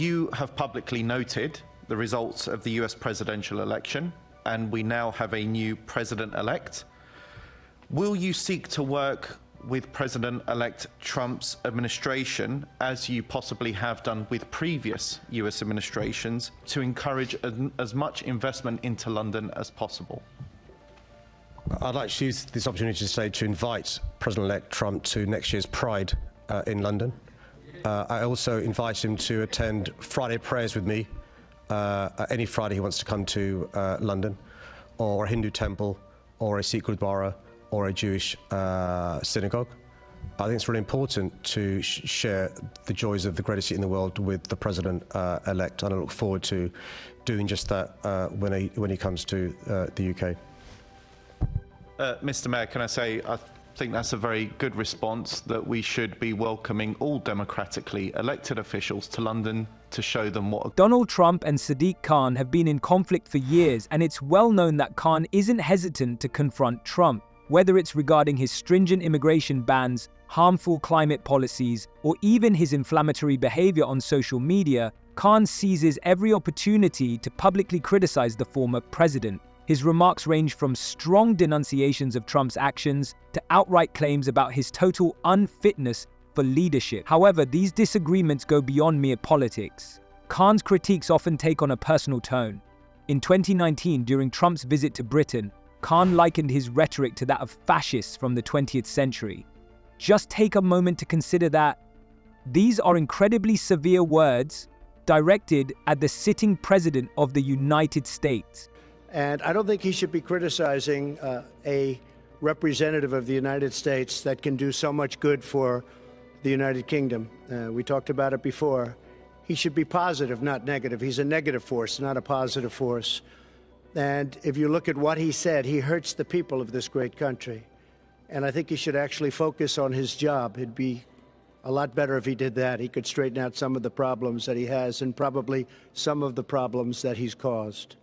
you have publicly noted the results of the US presidential election, and we now have a new president-elect. Will you seek to work with President-elect Trump's administration, as you possibly have done with previous US administrations, to encourage as much investment into London as possible? I'd like to use this opportunity to invite President-elect Trump to next year's Pride in London. I also invite him to attend Friday prayers with me, any Friday he wants to come to London, or a Hindu temple, or a Sikh Gurdwara, or a Jewish synagogue. I think it's really important to share the joys of the greatest city in the world with the President-elect, and I look forward to doing just that when he comes to the UK. Mr. Mayor, can I say, I think that's a very good response, that we should be welcoming all democratically elected officials to London to show them what... Donald Trump and Sadiq Khan have been in conflict for years, and it's well known that Khan isn't hesitant to confront Trump, whether it's regarding his stringent immigration bans, harmful climate policies, or even his inflammatory behavior on social media. Khan seizes every opportunity to publicly criticize the former president. His remarks range from strong denunciations of Trump's actions to outright claims about his total unfitness for leadership. However, these disagreements go beyond mere politics. Khan's critiques often take on a personal tone. In 2019, during Trump's visit to Britain, Khan likened his rhetoric to that of fascists from the 20th century. Just take a moment to consider that. These are incredibly severe words directed at the sitting president of the United States. And I don't think he should be criticizing a representative of the United States that can do so much good for the United Kingdom. We talked about it before. He should be positive, not negative. He's a negative force, not a positive force. And if you look at what he said, he hurts the people of this great country. And I think he should actually focus on his job. It'd be a lot better if he did that. He could straighten out some of the problems that he has, and probably some of the problems that he's caused.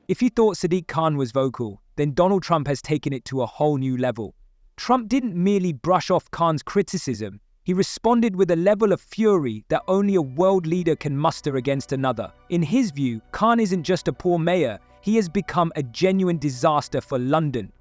If you thought Sadiq Khan was vocal, then Donald Trump has taken it to a whole new level. Trump didn't merely brush off Khan's criticism. He responded with a level of fury that only a world leader can muster against another. In his view, Khan isn't just a poor mayor, he has become a genuine disaster for London.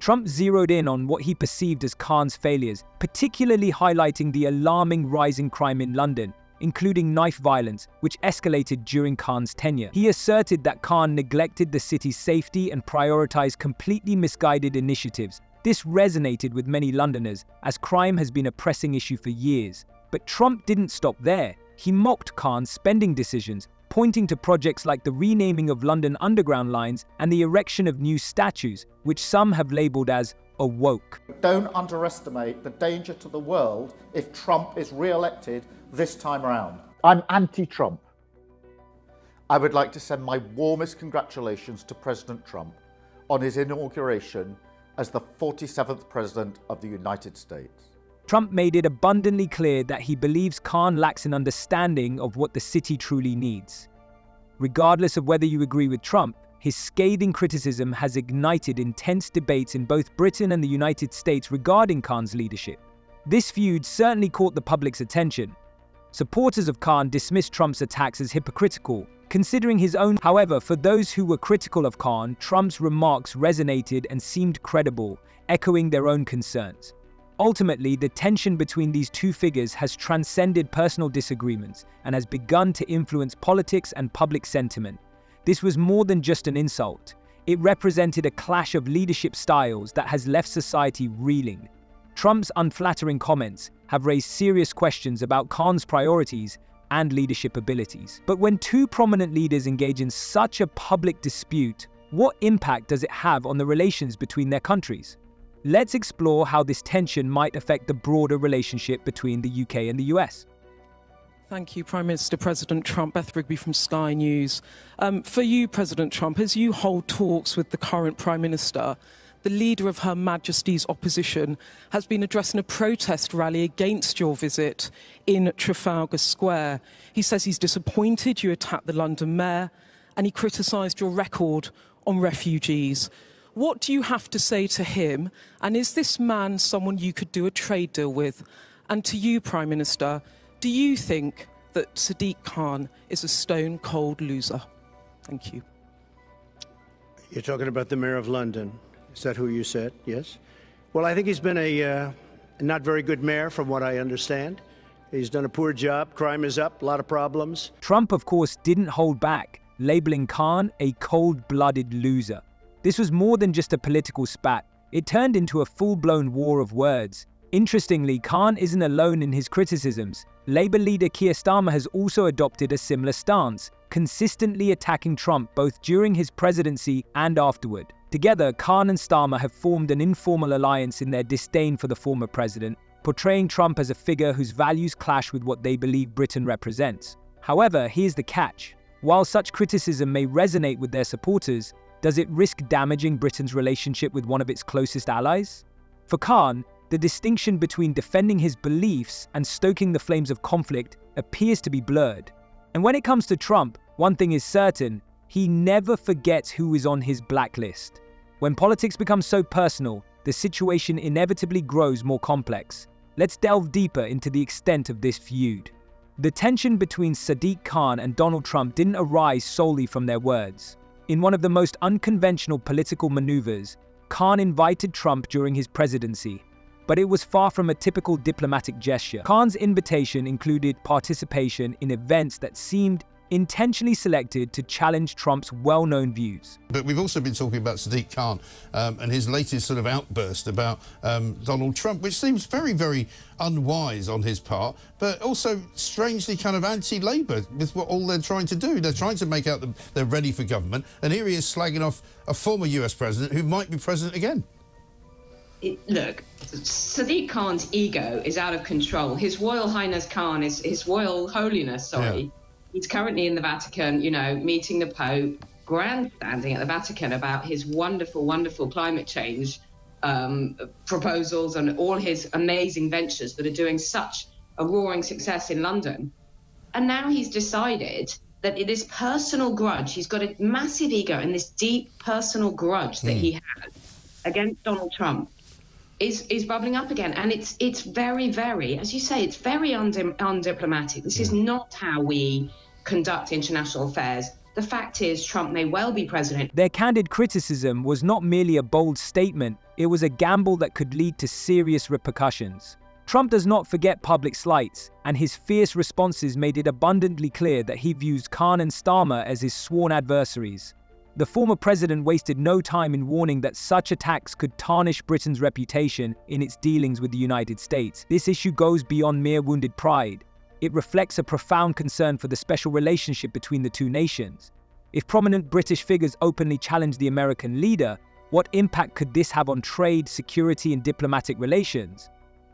Trump zeroed in on what he perceived as Khan's failures, particularly highlighting the alarming rise in crime in London, including knife violence, which escalated during Khan's tenure. He asserted that Khan neglected the city's safety and prioritized completely misguided initiatives. This resonated with many Londoners, as crime has been a pressing issue for years. But Trump didn't stop there. He mocked Khan's spending decisions, pointing to projects like the renaming of London Underground lines and the erection of new statues, which some have labelled as woke. Don't underestimate the danger to the world if Trump is re-elected this time around. I'm anti-Trump. I would like to send my warmest congratulations to President Trump on his inauguration as the 47th President of the United States. Trump made it abundantly clear that he believes Khan lacks an understanding of what the city truly needs. Regardless of whether you agree with Trump, his scathing criticism has ignited intense debates in both Britain and the United States regarding Khan's leadership. This feud certainly caught the public's attention. Supporters of Khan dismissed Trump's attacks as hypocritical, considering his own. However, for those who were critical of Khan, Trump's remarks resonated and seemed credible, echoing their own concerns. Ultimately, the tension between these two figures has transcended personal disagreements and has begun to influence politics and public sentiment. This was more than just an insult. It represented a clash of leadership styles that has left society reeling. Trump's unflattering comments have raised serious questions about Khan's priorities and leadership abilities. But when two prominent leaders engage in such a public dispute, what impact does it have on the relations between their countries? Let's explore how this tension might affect the broader relationship between the UK and the US. Thank you, Prime Minister President Trump. Beth Rigby from Sky News. For you, President Trump, as you hold talks with the current Prime Minister, the leader of Her Majesty's opposition has been addressing a protest rally against your visit in Trafalgar Square. He says he's disappointed you attacked the London mayor, and he criticised your record on refugees. What do you have to say to him? And is this man someone you could do a trade deal with? And to you, Prime Minister, do you think that Sadiq Khan is a stone-cold loser? Thank you. You're talking about the Mayor of London. Is that who you said? Yes? Well, I think he's been a not very good mayor, from what I understand. He's done a poor job. Crime is up, a lot of problems. Trump, of course, didn't hold back, labeling Khan a cold-blooded loser. This was more than just a political spat. It turned into a full-blown war of words. Interestingly, Khan isn't alone in his criticisms. Labour leader Keir Starmer has also adopted a similar stance, consistently attacking Trump both during his presidency and afterward. Together, Khan and Starmer have formed an informal alliance in their disdain for the former president, portraying Trump as a figure whose values clash with what they believe Britain represents. However, here's the catch. While such criticism may resonate with their supporters, does it risk damaging Britain's relationship with one of its closest allies? For Khan, the distinction between defending his beliefs and stoking the flames of conflict appears to be blurred. And when it comes to Trump, one thing is certain: he never forgets who is on his blacklist. When politics becomes so personal, the situation inevitably grows more complex. Let's delve deeper into the extent of this feud. The tension between Sadiq Khan and Donald Trump didn't arise solely from their words. In one of the most unconventional political maneuvers, Khan invited Trump during his presidency. But it was far from a typical diplomatic gesture. Khan's invitation included participation in events that seemed intentionally selected to challenge Trump's well-known views. But we've also been talking about Sadiq Khan and his latest sort of outburst about Donald Trump, which seems very, very unwise on his part, but also strangely kind of anti-Labour with what all they're trying to do. They're trying to make out that they're ready for government, and here he is slagging off a former US president who might be president again. Look, Sadiq Khan's ego is out of control. His Royal Highness Khan, his Royal Holiness, sorry. Yeah. He's currently in the Vatican, you know, meeting the Pope, grandstanding at the Vatican about his wonderful, wonderful climate change proposals and all his amazing ventures that are doing such a roaring success in London. And now he's decided that this personal grudge, he's got a massive ego and this deep personal grudge that he has against Donald Trump is bubbling up again. And it's very, very, as you say, it's very undiplomatic. This is not how we conduct international affairs. The fact is, Trump may well be president. Their candid criticism was not merely a bold statement, it was a gamble that could lead to serious repercussions. Trump does not forget public slights, and his fierce responses made it abundantly clear that he views Khan and Starmer as his sworn adversaries. The former president wasted no time in warning that such attacks could tarnish Britain's reputation in its dealings with the United States. This issue goes beyond mere wounded pride. It reflects a profound concern for the special relationship between the two nations. If prominent British figures openly challenge the American leader, what impact could this have on trade, security, and diplomatic relations?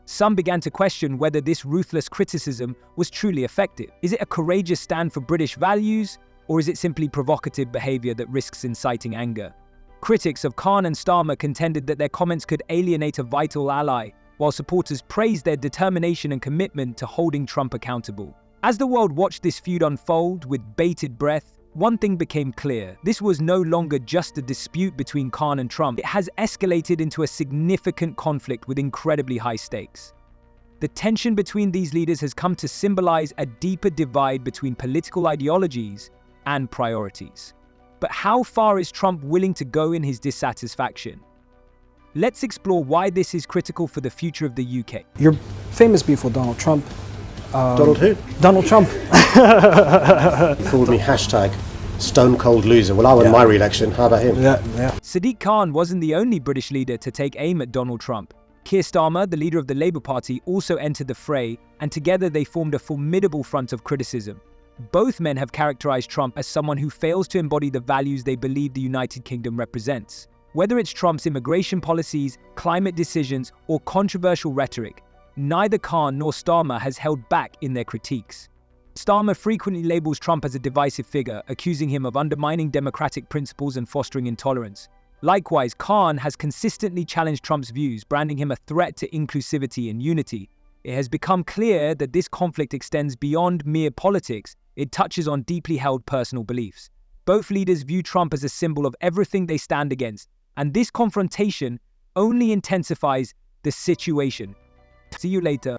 Some began to question whether this ruthless criticism was truly effective. Is it a courageous stand for British values, or is it simply provocative behavior that risks inciting anger? Critics of Khan and Starmer contended that their comments could alienate a vital ally, while supporters praised their determination and commitment to holding Trump accountable. As the world watched this feud unfold with bated breath, one thing became clear. This was no longer just a dispute between Khan and Trump. It has escalated into a significant conflict with incredibly high stakes. The tension between these leaders has come to symbolize a deeper divide between political ideologies and priorities. But how far is Trump willing to go in his dissatisfaction? Let's explore why this is critical for the future of the UK. Your famous beef with Donald Trump. Donald who? Donald Trump. Called me hashtag stone cold loser. Well, I won my re-election. How about him? Yeah. Sadiq Khan wasn't the only British leader to take aim at Donald Trump. Keir Starmer, the leader of the Labour Party, also entered the fray, and together they formed a formidable front of criticism. Both men have characterized Trump as someone who fails to embody the values they believe the United Kingdom represents. Whether it's Trump's immigration policies, climate decisions, or controversial rhetoric, neither Khan nor Starmer has held back in their critiques. Starmer frequently labels Trump as a divisive figure, accusing him of undermining democratic principles and fostering intolerance. Likewise, Khan has consistently challenged Trump's views, branding him a threat to inclusivity and unity. It has become clear that this conflict extends beyond mere politics. It touches on deeply held personal beliefs. Both leaders view Trump as a symbol of everything they stand against, and this confrontation only intensifies the situation. See you later.